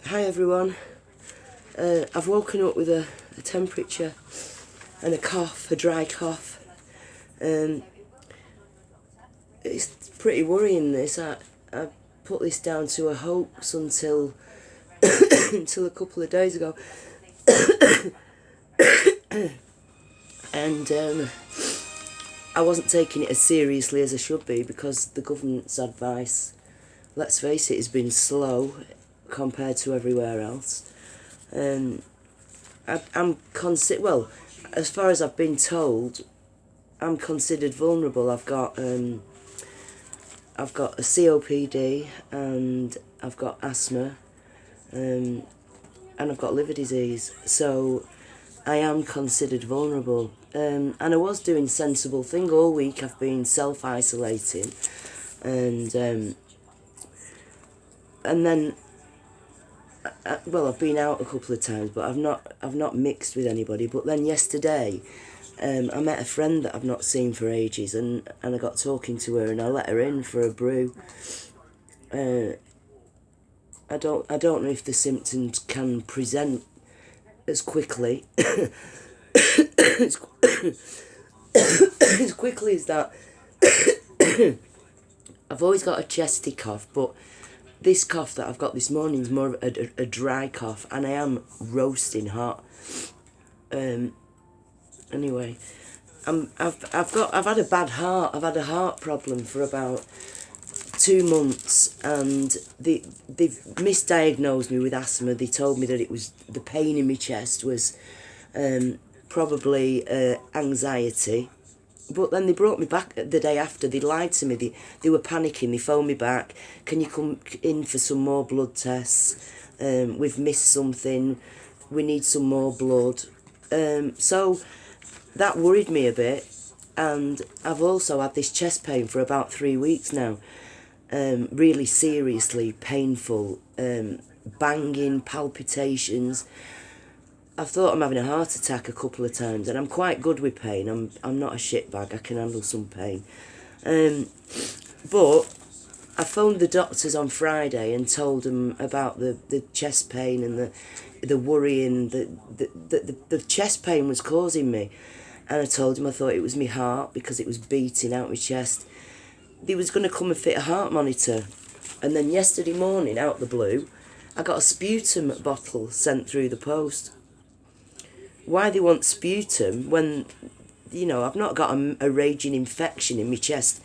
Hi everyone. I've woken up with a temperature and a cough, a dry cough. It's pretty worrying this. I put this down to a hoax until until a couple of days ago. And I wasn't taking it as seriously as I should be because the government's advice, let's face it, has been slow compared to everywhere else. I'm well, as far as I've been told, I'm considered vulnerable. I've got a COPD and I've got asthma, and I've got liver disease. So I am considered vulnerable. And I was doing sensible thing all week. I've been self-isolating, and then I've been out a couple of times, but I've not mixed with anybody. But then yesterday, I met a friend that I've not seen for ages, and I got talking to her, and I let her in for a brew. I don't know if the symptoms can present as quickly as, as quickly as that. I've always got a chesty cough, but this cough that I've got this morning is more of a dry cough, and I am roasting hot. Anyway, I've had a bad heart. I've had a heart problem for about 2 months, and they've misdiagnosed me with asthma. They told me that it was the pain in my chest was probably anxiety. But then they brought me back the day after. They lied to me. They were panicking. They phoned me back. Can you come in for some more blood tests? We've missed something. We need some more blood. So that worried me a bit. And I've also had this chest pain for about 3 weeks now. Really seriously painful. Banging, palpitations. I've thought I'm having a heart attack a couple of times, and I'm quite good with pain. I'm not a shitbag. I can handle some pain. But I phoned the doctors on Friday and told them about the chest pain and the worrying the chest pain was causing me. And I told them I thought it was my heart because it was beating out my chest. They was going to come and fit a heart monitor. And then yesterday morning, out the blue, I got a sputum bottle sent through the post. Why they want sputum when, I've not got a raging infection in my chest.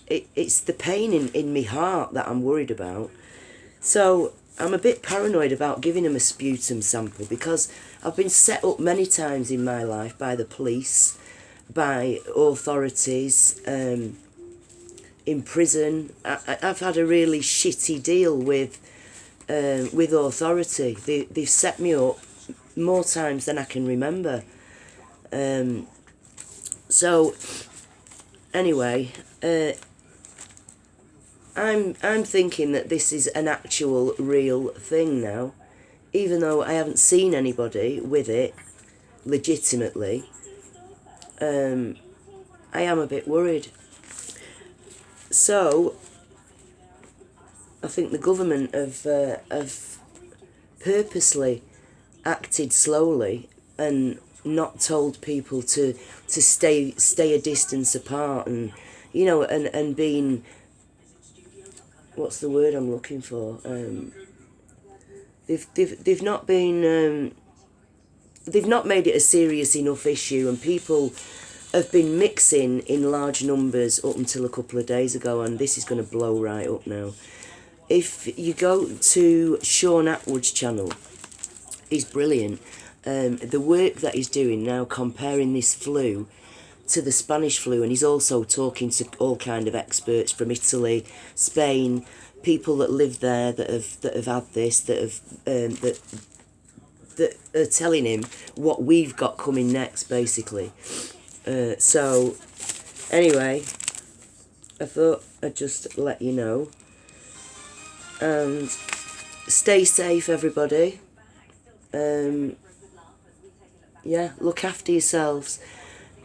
It's the pain in my heart that I'm worried about. So I'm a bit paranoid about giving them a sputum sample because I've been set up many times in my life by the police, by authorities, in prison. I've had a really shitty deal with authority. They've set me up more times than I can remember. So anyway, I'm thinking that this is an actual real thing now, even though I haven't seen anybody with it legitimately. I am a bit worried. So I think the government have purposely acted slowly and not told people to stay a distance apart, and and being, what's the word I'm looking for, they've not been they've not made it a serious enough issue, and people have been mixing in large numbers up until a couple of days ago, and this is going to blow right up now. If you go to Sean Atwood's channel, he's brilliant. The work that he's doing now, comparing this flu to the Spanish flu, and he's also talking to all kind of experts from Italy, Spain, people that live there that have had this, that are telling him what we've got coming next, basically. So anyway, I thought I'd just let you know, and stay safe, everybody. Look after yourselves.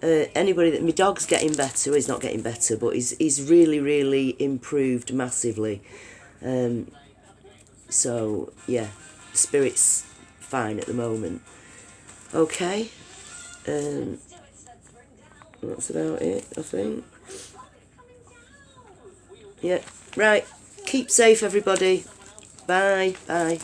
Anybody that my dog's getting better, he's not getting better, but he's really, really improved massively. So yeah, spirit's fine at the moment. Okay, that's about it, I think. Yeah, right. Keep safe, everybody. Bye. Bye.